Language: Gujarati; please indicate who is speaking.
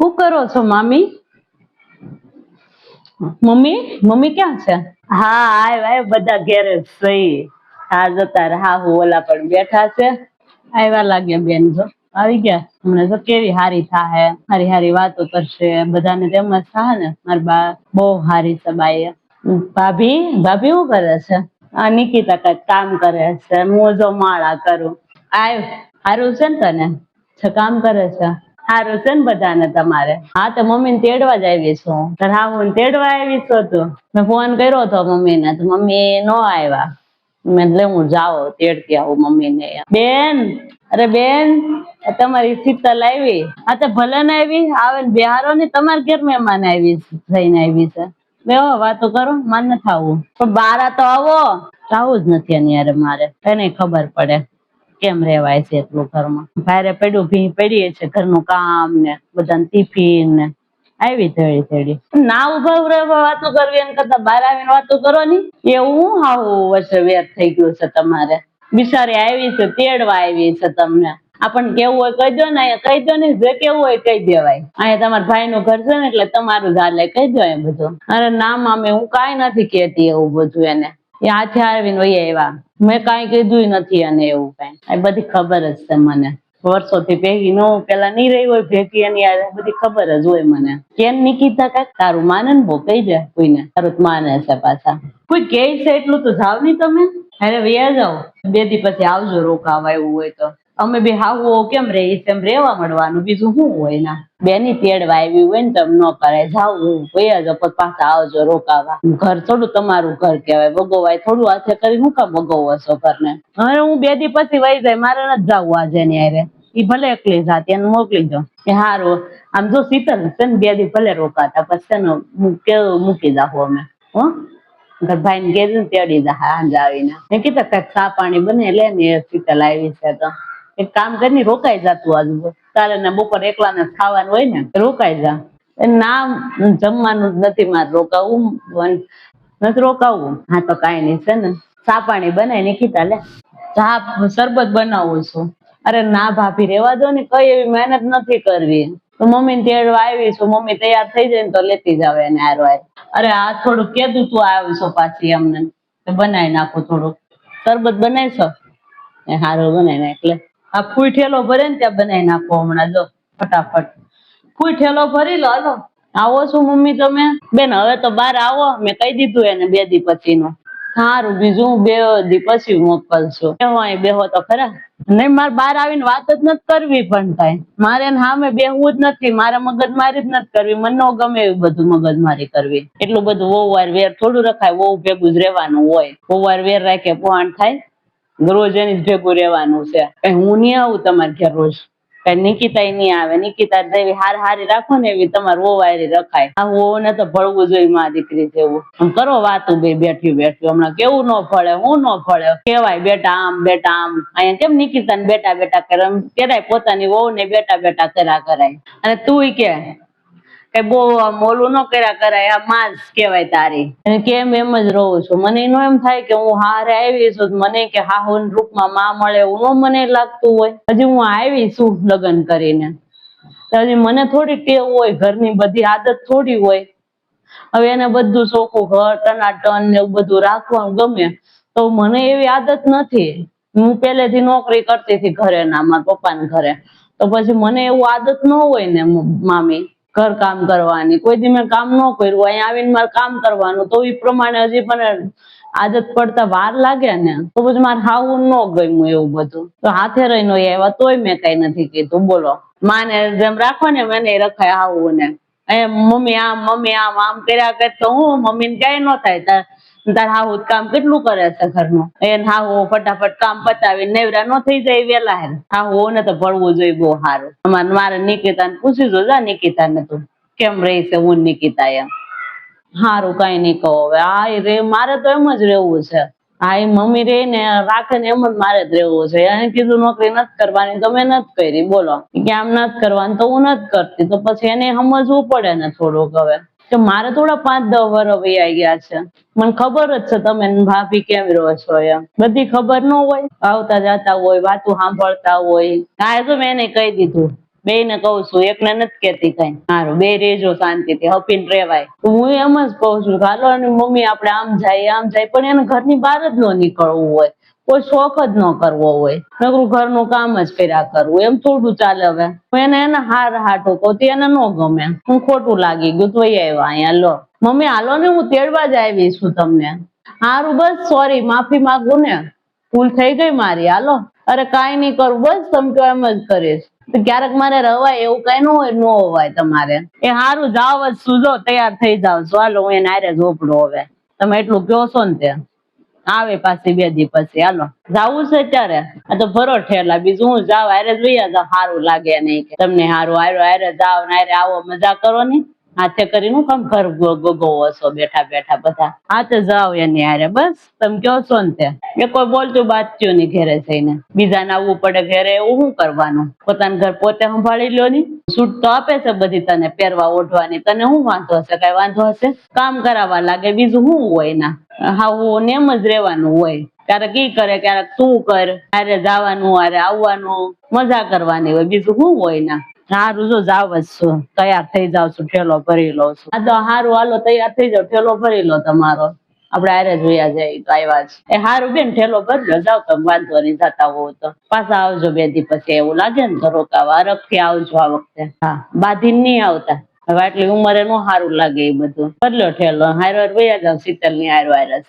Speaker 1: શું કરો છો મામી? મમ્મી મમ્મી ક્યાં છે? હા આય બધા ઘેરે સહી હા જતા રે હા હું ઓલા પણ બેઠા છે. આવ્યા લાગ્યા બેન જો આવી ગયા હમણાં જો કેવી હારી થાહે હારી હારી વાતો કરશે બધાને તેમ જ થાહે ને મારી બા બહુ હારી છે બાઈ. ભાભી ભાભી શું કરે છે? આ નિકિતા કઈક કામ કરે છે હું જો માળા કરું. આય હારું છે ને તને કામ કરે છે? હારું છે ને બધાને તમારે? હા તો મમ્મી ને તેડવા જ આવી છું. હા હું તેડવા આવી છું તું મેં ફોન કર્યો હતો મમ્મી ને તો મમ્મી નો આવ્યા. મેં એટલે હું જાઉં તેડતી આવું મમ્મી ને. બેન અરે બેન તમારી શીતલ આવી. હા તો ભલે ને આવી આવે ને બિહારો ને તમારે ઘેર મહેમાન આવી થઈને આવી છે. બેહો વાતો કરો મારે નથી આવવું પણ બારા તો આવો. આવું જ નથી એની યારે મારે એને ખબર પડે કેમ રેવાય છે એટલું ઘરમાં. ભારે પડ્યું ભી પડીએ છે ઘરનું કામ ને બધાને ટિફિન ને આવી તેડી ના ઉભા વાતો કરવી એમ કરતા બહાર આવીને વાતો કરો ની એવું હાવું વચ્ચે વેર થઈ ગયું છે તમારે. બિચારી આવી છે તેડવા આવી છે તમને. આપણને કેવું હોય કહી દો ને કહી દો ને જે કેવું હોય કહી દેવાય. અહીંયા તમારા ભાઈ નું ઘર છે ને એટલે તમારું જ હાલે કહી દો એ બધું. અરે ના મામી હું કઈ નથી કેતી એવું બધું એને. એ હાથે આવીને વહી આવ્યા મેં કઈ કીધું નથી અને એવું કઈ આ બધી ખબર જ છે મને. વર્ષોથી ભેગી ન પેલા નહી રહી હોય ભેગી એની બધી ખબર જ હોય મને. કેમ નિકિતા કાક તારું માને ને બહુ કહી દે કોઈને તારું માને છે પાછા. કોઈ કે છે એટલું તો જાવ નહી તમે. અરે વ્યા જાવ 2 દી પછી આવજો રોકાવા એવું હોય તો. અમે બી હાવ કેમ રહી એમ રેવા મળવાનું બીજું શું હોય ના. બેની તેડવા આવી હોય ને તમ ન કરે જાવ વયા જાવ પાછા આવજો રોકાવા. ઘર થોડું તમારું ઘર કેવાય ભગવાય થોડું હાથે કરી હું કામ ભગવો છો ઘર ને. હવે હું 2 દી પછી વહી જાય મારે નથી જવું આજે ની હારે. ઈ ભલે એકલી જાતી એને મોકલી દો કે હારું આમ જો શીતલ છે ને 2 દી ભલે રોકાતા પછી છે ને મૂકી જાહુ અમે હો. ભાઈ ને ઘેર તેડી જા હાંજે આવીને મેં કીધું કઈક ચા પાણી બને લે ને શીતલ આવી છે તો એક કામ કરીને રોકાઈ જતું આજુ કાલે ને બપોર એકલા ને ખાવાનું હોય ને રોકાઈ જા. ના જમવાનું જ નથી મારે રોકાવું નથી રોકાવું. હા તો કઈ નઈ છે ને ચા પાણી બનાય નિકિતા લે ચા શરબત બનાવું છું. અરે ના ભાભી રેવા દો ને કઈ એવી મહેનત નથી કરવી. તો મમ્મી ને તેડવા આવી છું મમ્મી તૈયાર થઈ જાય ને તો લેતી જાવ એને હારો. અરે આ થોડુંક કીધું તું આવીશો પાછી અમને બનાવી નાખો થોડુંક શરબત બનાવીશો એ હારું બનાવી નાખ એટલે આ ફૂઈ ઠેલો ભરે ને ત્યાં બનાવી નાખો હમણાં જો ફટાફટ. ફૂઈ ઠેલો ભરી લો હાલો. આવો છો મમ્મી તમે? બેન હવે તો બહાર આવો મેં કહી દીધું એને 2 દી પછી નું. સારું બીજું 2 દી પછી મોકલશું. બેહો તો ખરા. નહી મારે બહાર આવીને વાત જ નથી કરવી પણ કઈ મારે એને સામે બેહવું જ નથી મારે મગજ મારી જ નથી કરવી મને ન ગમે એવું બધું મગજ મારી કરવી. એટલું બધું વહુ વાર વેર થોડું રખાય વહુ ભેગું જ રહેવાનું હોય. વહુ વાર વેર રાખે પોહાણ થાય. રોજ એની જ ભેગું રહેવાનું છે કઈ હું નહી આવું તમારે ઘેર રોજ. કઈ નિકિતા નહી આવે નિકિતા જેવી હારી રાખો ને એવી તમારે વહુ હારી રખાય. આ વહુ ને તો ભળવું જોઈએ માં દીકરી જેવું. કરો વાતું બે બેઠી હમણાં કેવું ન ફળે હું ન ફળે કેવાય બેટા આમ અહીંયા કેમ નિકિતા ને બેટા બેટા કરે કેરાય પોતાની વહુ ને બેટા બેટા કરાય. અને તું કે કઈ બહુ મોલું ન કર્યા કરાય આ માં જ કેવાય તારી. કેમ એમ જ રહું છું મને એનું એમ થાય કે હું હારે આવી છું મને કે હાહુ રૂપમાં માં મળે એવું ન મને લાગતું હોય. હજી હું આવી છું લગ્ન કરીને હજી મને થોડી ટેવ હોય ઘરની બધી આદત થોડી હોય. હવે એને બધું ચોખ્ખું ઘર ટનાટન ને એવું બધું રાખવાનું ગમે તો મને એવી આદત નથી. હું પેલેથી નોકરી કરતી હતી ઘરે ના મારા પપ્પાના ઘરે તો પછી મને એવું આદત ન હોય ને મામી ઘર કામ કરવાની કોઈ દી મેં કામ ન કર્યું અહીંયા આવીને મારે કામ કરવાનું તો એ પ્રમાણે હજી પણ આદત પડતા વાર લાગે ને તો પછી મારે હાવું ન ગમ્યું એવું બધું તો હાથે રહીને આવ્યા તોય મેં કઈ નથી કીધું બોલો. માને જેમ રાખો ને મને રખાય આવું ને મમ્મી આમ કર્યા કર તો હું મમ્મી ને કઈ ન થાય તાર હાહુ કામ કેટલું કરે છે ઘરનું એને હાહુ ફટાફટ કામ પતાવી નેવરા ન થઈ જાય વેલા હાહુ ને તો ભળવું જોઈએ બહુ સારું. મારે નિકિતા ને પૂછી જો નિકિતા ને તું કેમ રહી છે હું નિકિતા એમ. હારું કઈ નઈ કહો હવે આ મારે તો એમ જ રહેવું છે. હા એ મમ્મી રે ને રાખે ને એમ જ મારે જ રહેવું છે એને કીધું નોકરી નથી કરવાની તો મેં નથી કરી બોલો કે આમ નથી કરવાની તો હું નથી કરતી તો પછી એને સમજવું પડે ને થોડુંક હવે કે મારે થોડા 5-10 વર્ષ વયા ગયા છે. મને ખબર જ છે તમે ભાભી કેમ રહો છો એમ બધી ખબર ન હોય આવતા જતા હોય વાતું સાંભળતા હોય. હા તો મેં એને કહી દીધું બે ને કઉ છું, એકને નથી કેતી કઈ. સારું, બે રેજો શાંતિથી, હપીને રેવાય. હું એમ જ કઉ છું, હાલો અને મમ્મી આપણે આમ જાય, પણ એને ઘરની બહાર જ ન નીકળવું હોય, કોઈ શોખ જ ન કરવો હોય, નકરું ઘરનું કામ જ કર્યા કરવું, એમ થોડું ચાલે. હવે હું એને હાર હાટું કહું, એને ન ગમે, હું ખોટું લાગી ગયું તો આવ્યા અહીંયા. લો મમ્મી હાલો ને, હું તેડવા જ આવી છું તમને. હારું બસ, સોરી, માફી માંગુ ને, ભૂલ થઈ ગઈ મારી, હાલો. અરે કાઈ નહીં કરું, બસ તમે તો એમ જ કરીશ. ક્યારેક મારે રવાય એવું કઈ ન હોય, ન હોવાય તમારે. એ હારું, જાવ જ સુજો, તૈયાર થઈ જાવ છો. હાલો હું એને હારે ઝોપડું. હવે તમે એટલું કહો છો ને તે આવે પાછી 2 દી પછી. હાલો જાવું છે અત્યારે, આ તો ભરો ઠેલા, બીજું હું જાવ હારે જોયા જાવ, સારું લાગે નહીં કે તમને. હારું હારે જાવ ને હારે આવો, મજા કરો ને. હાથે કરીને કામ ઘર ગોગવો છો બેઠા બેઠા બધા. હાથે જાવ એની હારે, બસ તમે કહો છો ને તે. એ કોઈ બોલતું બાતચ્યું નહીં ઘેરે થઈને, બીજાને આવવું પડે ઘેરે, એવું શું કરવાનું? પોતાનું ઘર પોતે સંભાળી લ્યો ની. છૂટ તો આપે છે બધી તને પહેરવા ઓઢવાની, તને શું વાંધો હશે? કઈ વાંધો હશે? કામ કરાવવા લાગે, બીજું શું હોય ના. હા હું એમ જ રેવાનું હોય. ક્યારેક ઈ કરે, ક્યારેક તું કર, હારે જવાનું, હારે આવવાનું, મજા કરવાની હોય, બીજું શું હોય ના. હારું જો જાવ જ છું, તૈયાર થઈ જાવ છું, ઠેલો ભરી લઉં છું. આ તો હારું, હાલો તૈયાર થઈ જાવ, ઠેલો ભરી લો તમારો. આપડે હારે જોયા જાય તો આવ્યા જ. એ હારું બેન, ઠેલો ભરજો, જાવ તમે, વાંધો નહીં, જતા હોવ તો પાછા આવજો 2 દી પછી. એવું લાગે ને તો રોકાવા, અરગથી આવજો આ વખતે. હા, બાંધીને નહીં આવતા, હવે આટલી ઉંમરે નો સારું લાગે એ બધું. બદલો ઠેલો, હારો વયા જાવ, શીતલ ની હારો હાર જ.